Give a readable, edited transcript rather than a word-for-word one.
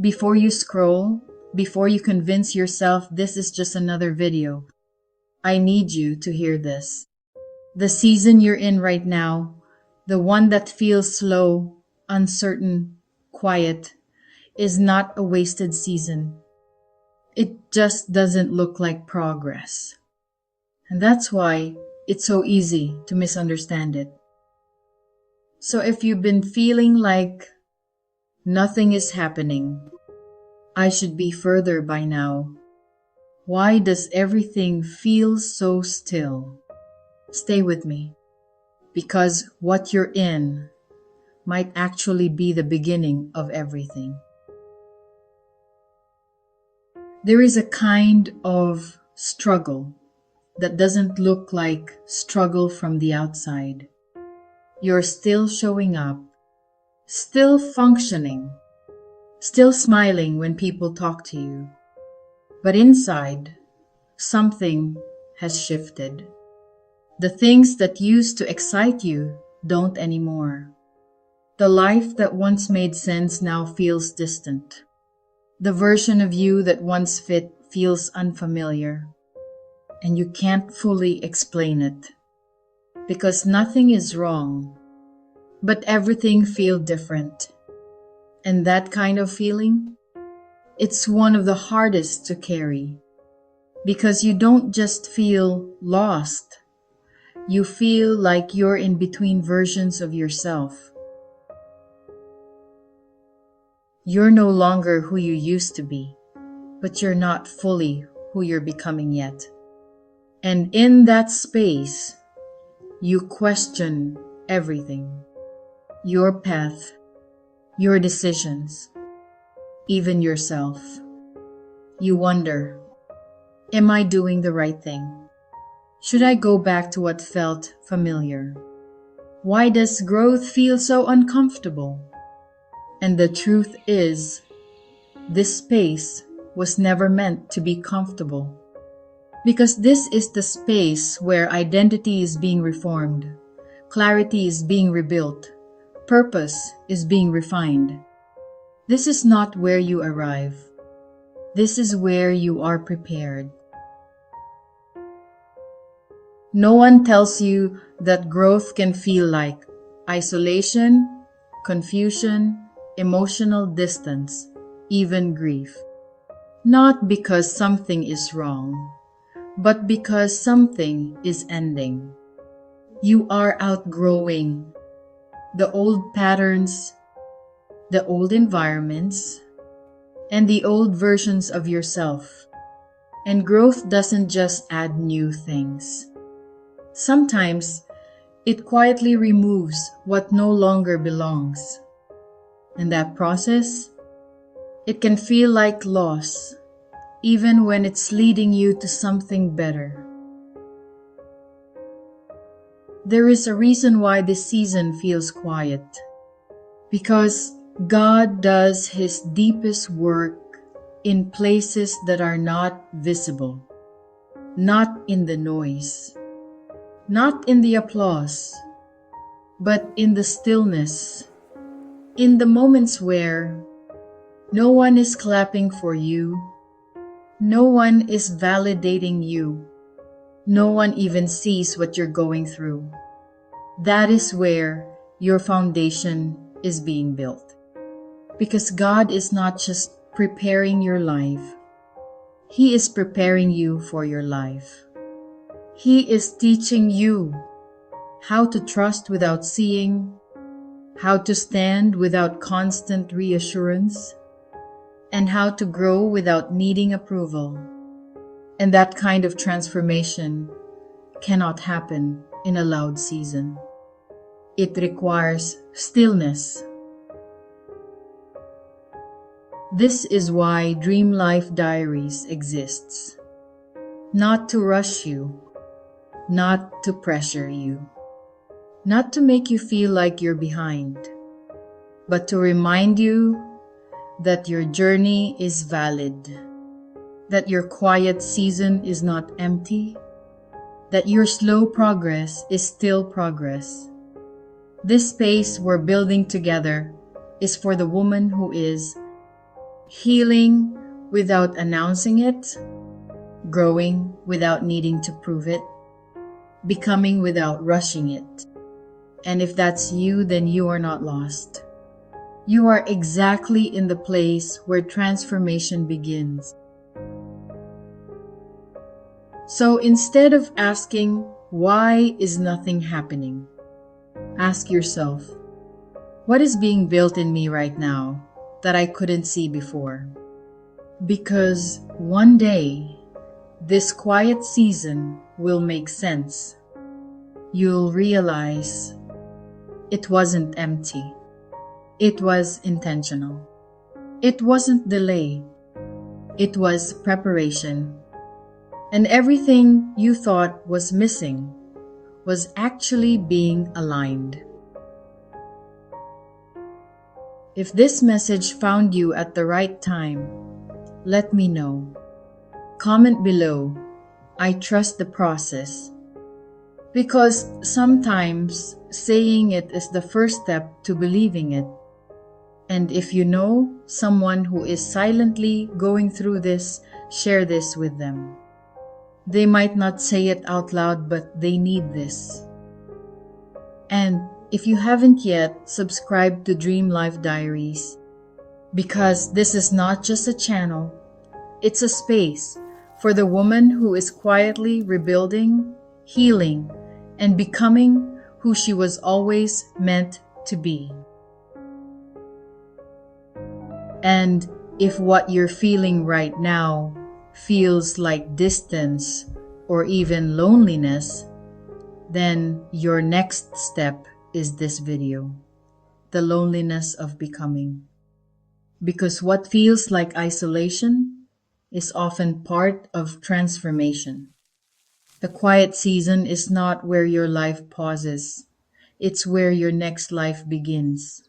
Before you scroll, before you convince yourself this is just another video, I need you to hear this. The season you're in right now, the one that feels slow, uncertain, quiet, is not a wasted season. It just doesn't look like progress. And that's why it's so easy to misunderstand it. So if you've been feeling like nothing is happening, I should be further by now. Why does everything feel so still? Stay with me, because what you're in might actually be the beginning of everything. There is a kind of struggle that doesn't look like struggle from the outside. You're still showing up, still functioning, still smiling when people talk to you. But inside, something has shifted. The things that used to excite you don't anymore. The life that once made sense now feels distant. The version of you that once fit feels unfamiliar. And you can't fully explain it. Because nothing is wrong, but everything feels different. And that kind of feeling, it's one of the hardest to carry. Because you don't just feel lost. You feel like you're in between versions of yourself. You're no longer who you used to be, but you're not fully who you're becoming yet. And in that space, you question everything. Your path, your decisions, even yourself. You wonder, am I doing the right thing? Should I go back to what felt familiar? Why does growth feel so uncomfortable? And the truth is, this space was never meant to be comfortable. Because this is the space where identity is being reformed, clarity is being rebuilt, purpose is being refined. This is not where you arrive. This is where you are prepared. No one tells you that growth can feel like isolation, confusion, emotional distance, even grief. Not because something is wrong, but because something is ending. You are outgrowing the old patterns, the old environments, and the old versions of yourself. And growth doesn't just add new things. Sometimes it quietly removes what no longer belongs. In that process, it can feel like loss, even when it's leading you to something better. There is a reason why this season feels quiet. Because God does His deepest work in places that are not visible, not in the noise, not in the applause, but in the stillness, in the moments where no one is clapping for you, no one is validating you, no one even sees what you're going through. That is where your foundation is being built. Because God is not just preparing your life, He is preparing you for your life. He is teaching you how to trust without seeing, how to stand without constant reassurance, and how to grow without needing approval. And that kind of transformation cannot happen in a loud season. It requires stillness. This is why Dream Life Diaries exists. Not to rush you, not to pressure you, not to make you feel like you're behind, but to remind you that your journey is valid, that your quiet season is not empty, that your slow progress is still progress. This space we're building together is for the woman who is healing without announcing it, growing without needing to prove it, becoming without rushing it. And if that's you, then you are not lost. You are exactly in the place where transformation begins. So instead of asking, why is nothing happening? Ask yourself, what is being built in me right now that I couldn't see before? Because one day, this quiet season will make sense. You'll realize it wasn't empty. It was intentional. It wasn't delay. It was preparation. And everything you thought was missing was actually being aligned. If this message found you at the right time, let me know. Comment below. I trust the process. Because sometimes saying it is the first step to believing it. And if you know someone who is silently going through this, share this with them. They might not say it out loud, but they need this. And if you haven't yet, subscribe to Dream Life Diaries. Because this is not just a channel, it's a space for the woman who is quietly rebuilding, healing, and becoming who she was always meant to be. And if what you're feeling right now feels like distance or even loneliness, then your next step is this video, the loneliness of becoming. Because what feels like isolation is often part of transformation. The quiet season is not where your life pauses, it's where your next life begins.